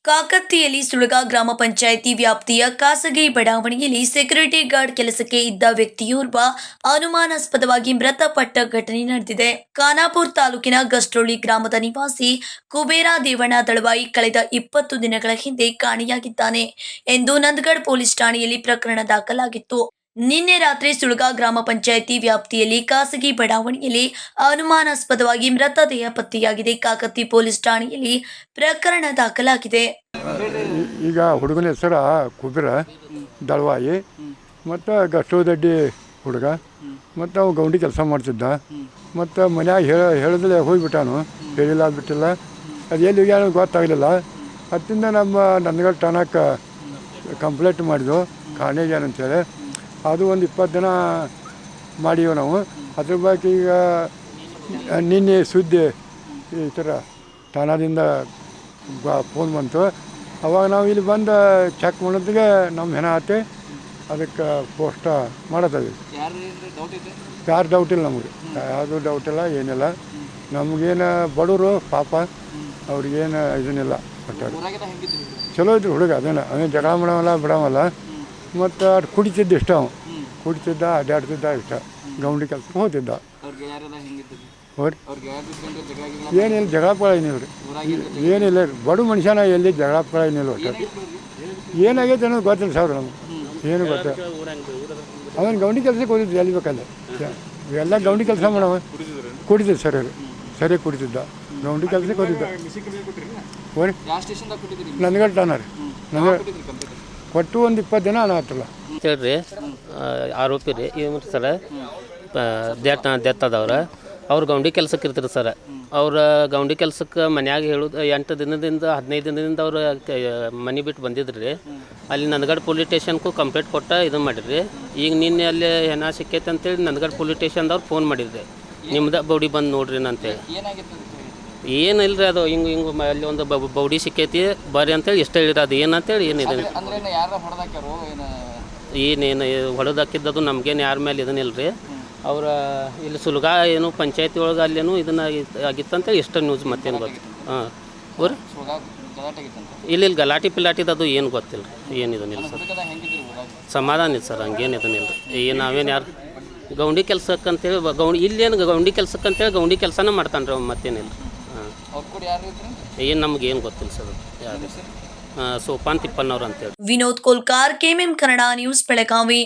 ಕಾಕತಿಯಲ್ಲಿ ಸುಳಗ ಗ್ರಾಮ ಪಂಚಾಯಿತಿ ವ್ಯಾಪ್ತಿಯ ಖಾಸಗಿ ಬಡಾವಣೆಯಲ್ಲಿ ಸೆಕ್ಯೂರಿಟಿ ಗಾರ್ಡ್ ಕೆಲಸಕ್ಕೆ ಇದ್ದ ವ್ಯಕ್ತಿಯೋರ್ವ ಅನುಮಾನಾಸ್ಪದವಾಗಿ ಮೃತಪಟ್ಟ ಘಟನೆ ನಡೆದಿದೆ. ಖಾನಾಪುರ ತಾಲೂಕಿನ ಗಸ್ಟ್ರೊಳ್ಳಿ ಗ್ರಾಮದ ನಿವಾಸಿ ಕುಬೇರ ದೇವಣ್ಣ ದಳವಾಯಿ ಕಳೆದ 20 ದಿನಗಳ ಹಿಂದೆ ಕಾಣೆಯಾಗಿದ್ದಾನೆ ಎಂದು ನಂದಗಡ ಪೊಲೀಸ್ ಠಾಣೆಯಲ್ಲಿ ಪ್ರಕರಣ ದಾಖಲಾಗಿತ್ತು. ನಿನ್ನೆ ರಾತ್ರಿ ಸುಳಗ ಗ್ರಾಮ ಪಂಚಾಯಿತಿ ವ್ಯಾಪ್ತಿಯಲ್ಲಿ ಖಾಸಗಿ ಬಡಾವಣೆಯಲ್ಲಿ ಅನುಮಾನಾಸ್ಪದವಾಗಿ ಮೃತದೇಹ ಪತ್ತೆಯಾಗಿದೆ. ಕಾಕತಿ ಪೊಲೀಸ್ ಠಾಣೆಯಲ್ಲಿ ಪ್ರಕರಣ ದಾಖಲಾಗಿದೆ. ಈಗ ಹುಡುಗನ ಹೆಸರು ಕುಬೇರ ದಳವಾಯಿ ಮತ್ತು ಗಷ್ಟೋದಡ್ಡಿ ಹುಡುಗ ಮತ್ತು ಅವ ಗೌಂಡಿ ಕೆಲಸ ಮಾಡ್ತಿದ್ದ. ಮತ್ತು ಮನ್ಯಾಗ ಹೇಳಿದ್ರೆ ಹೋಗಿಬಿಟ್ಟಾನು, ಹೇಳಿಲ್ಲ ಬಿಟ್ಟಿಲ್ಲ. ಅದು ಎಲ್ಲಿ ಹೋಗ್ಯಾನ ಗೊತ್ತಾಗಲಿಲ್ಲ. ಅದರಿಂದ ನಮ್ಮ ನಂದಗಡ ಠಾಣಕ್ಕೆ ಕಂಪ್ಲೇಂಟ್ ಮಾಡಿದ್ವು ಕಾಣೆಗ್ಯಾನಂತೇಳಿ. ಅದು ಒಂದು 20 ದಿನ ಮಾಡೀವಿ ನಾವು. ಅದ್ರ ಬಗ್ಗೆ ಈಗ ನಿನ್ನೆ ಸುದ್ದಿ ಈ ಥರ ಠಾಣದಿಂದ ಫೋನ್ ಬಂತು. ಅವಾಗ ನಾವು ಇಲ್ಲಿ ಬಂದು ಚೆಕ್ ಮಾಡೋದಿಗೆ ನಮ್ಮ ಹೆಣ ಆತಿ, ಅದಕ್ಕೆ ಪೋಸ್ಟ್ ಮಾಡತ್ತವಿ. ಯಾರು ಡೌಟ್ ಇಲ್ಲ ನಮಗೆ, ಯಾವುದು ಡೌಟ್ ಇಲ್ಲ, ಏನಿಲ್ಲ. ನಮಗೇನು ಬಡವರು ಪಾಪ, ಅವ್ರಿಗೇನು ಇದನ್ನಿಲ್ಲ. ಚಲೋ ಇದ್ರು ಹುಡುಗ, ಅದೇನು ಜಗಳ ಮಾಡವಲ್ಲ ಬಿಡವಲ್ಲ. ಮತ್ತು ಅದು ಕುಡಿತಿದ್ದ ಇಷ್ಟ, ಅವ ಕುಡಿತಿದ್ದ, ಅಡ್ಡಾಡ್ತಿದ್ದ ಇಷ್ಟ, ಗೌಂಡಿ ಕೆಲಸಕ್ಕೆ ಹೋಗ್ತಿದ್ದ. ಏನಿಲ್ಲ, ಜಗಳ ಪಳ ಏನಿಲ್ಲ ರೀ, ಏನಿಲ್ಲ ರೀ. ಬಡ ಮನುಷ್ಯನ ಎಲ್ಲಿ ಜಗಳ ಪಳ ಏನಿಲ್ಲ. ಒಟ್ಟು ಏನಾಗೈತೆ ಅನ್ನೋದು ಗೊತ್ತಿಲ್ಲ ಸರ್ ನಮ್ಗೆ, ಏನು ಗೊತ್ತ. ಅವನು ಗೌಂಡಿ ಕೆಲಸಕ್ಕೆ ಹೋಗಿದ್ದು ಎಲ್ಲಿ ಬೇಕಲ್ಲ. ಎಲ್ಲ ಗೌಂಡಿ ಕೆಲಸ ಮಾಡವ, ಕುಡಿತಿದ್ದ ಸರಿ ಕುಡಿತಿದ್ದ, ಗೌಂಡಿ ಕೆಲಸಕ್ಕೆ ಹೋಗಿದ್ದ. ಓರಿ ನಂದಗಡ ಠಾಣ ರೀ, ನಂದಗಡ ಕೊಟ್ಟು ಒಂದು 20 ದಿನ ಆಗತ್ತಲ್ಲ ಹೇಳ್ರಿ. ಆರೋಪಿ ರೀ ಇವ್ರು ಸರ ಡೆತ್ ಆದವ್ರು. ಅವ್ರು ಗೌಂಡಿ ಕೆಲಸಕ್ಕೆ ಇರ್ತಾರೆ ಸರ್. ಅವ್ರ ಗೌಂಡಿ ಕೆಲಸಕ್ಕೆ ಮನ್ಯಾಗ ಹೇಳೋದು 8 ದಿನದಿಂದ 15 ದಿನದಿಂದ ಅವ್ರು ಮನೆ ಬಿಟ್ಟು ಬಂದಿದ್ರು ರೀ. ಅಲ್ಲಿ ನಂದಗಡ ಪೊಲೀಸ್ ಸ್ಟೇಷನ್ಗೂ ಕಂಪ್ಲೇಂಟ್ ಕೊಟ್ಟ ಇದನ್ನು ಮಾಡಿರಿ. ಈಗ ನಿನ್ನೆ ಅಲ್ಲಿ ಹೆಣ ಸಿಕ್ಕೈತೆ ಅಂತೇಳಿ ನಂದಗಡ ಪೊಲೀಸ್ ಸ್ಟೇಷನ್ದವ್ರು ಫೋನ್ ಮಾಡಿದ್ರಿ, ನಿಮ್ದು ಬೌಡಿ ಬಂದು ನೋಡ್ರಿ ಅಂತೇಳಿ. ಏನಿಲ್ಲ ರೀ, ಅದು ಹಿಂಗೆ ಅಲ್ಲಿ ಒಂದು ಬೌಡಿ ಸಿಕ್ಕೈತಿ ಬರ್ರಿ ಅಂತೇಳಿ ಇಷ್ಟ ಹೇಳಿರಿ. ಅದು ಏನಂತೇಳಿ ಏನಿದೆ ಏನೇನು ಹೊಡೆದಾಕಿದ್ದದು ನಮಗೇನು ಯಾರ ಮೇಲೆ ಇದನ್ನಿಲ್ಲ ರೀ. ಅವ್ರ ಇಲ್ಲಿ ಸುಲ್ಗ ಏನು ಪಂಚಾಯತಿ ಒಳಗೆ ಅಲ್ಲೇನು ಇದನ್ನು ಆಗಿತ್ತಂತೇಳಿ ಇಷ್ಟ ನ್ಯೂಸ್, ಮತ್ತೇನು ಗೊತ್ತು. ಹಾಂ ಊರಿ ಇಲ್ಲಿ ಗಲಾಟಿ ಪಿಲಾಟಿದದು ಏನು ಗೊತ್ತಿಲ್ಲ ರೀ, ಏನು ಇದನ್ನಿಲ್ಲ ಸರ್. ಸಮಾಧಾನ ಇಲ್ಲ ಸರ್, ಹಂಗೇನು ಇದನ್ನಿಲ್ಲ ರೀ. ನಾವೇನು ಯಾರು ಗೌಂಡಿ ಕೆಲಸಕ್ಕಂತೇಳಿ ಇಲ್ಲೇನು ಗೌಂಡಿ ಕೆಲಸಕ್ಕಂತೇಳಿ ಗೌಂಡಿ ಕೆಲಸನೇ ಮಾಡ್ತಾನೆ ರೀ, ಮತ್ತೇನಿಲ್ಲ. ಏನು ನಮಗೇನು ಗೊತ್ತಿಲ್ಲ ಸರ್. ಯಾರು ಸೋಪಾನ್ ತಿಪ್ಪಣ್ಣವ್ರು ಅಂತೇಳಿ. Vinod Kolkar, KMM Kannada news, Belagavi.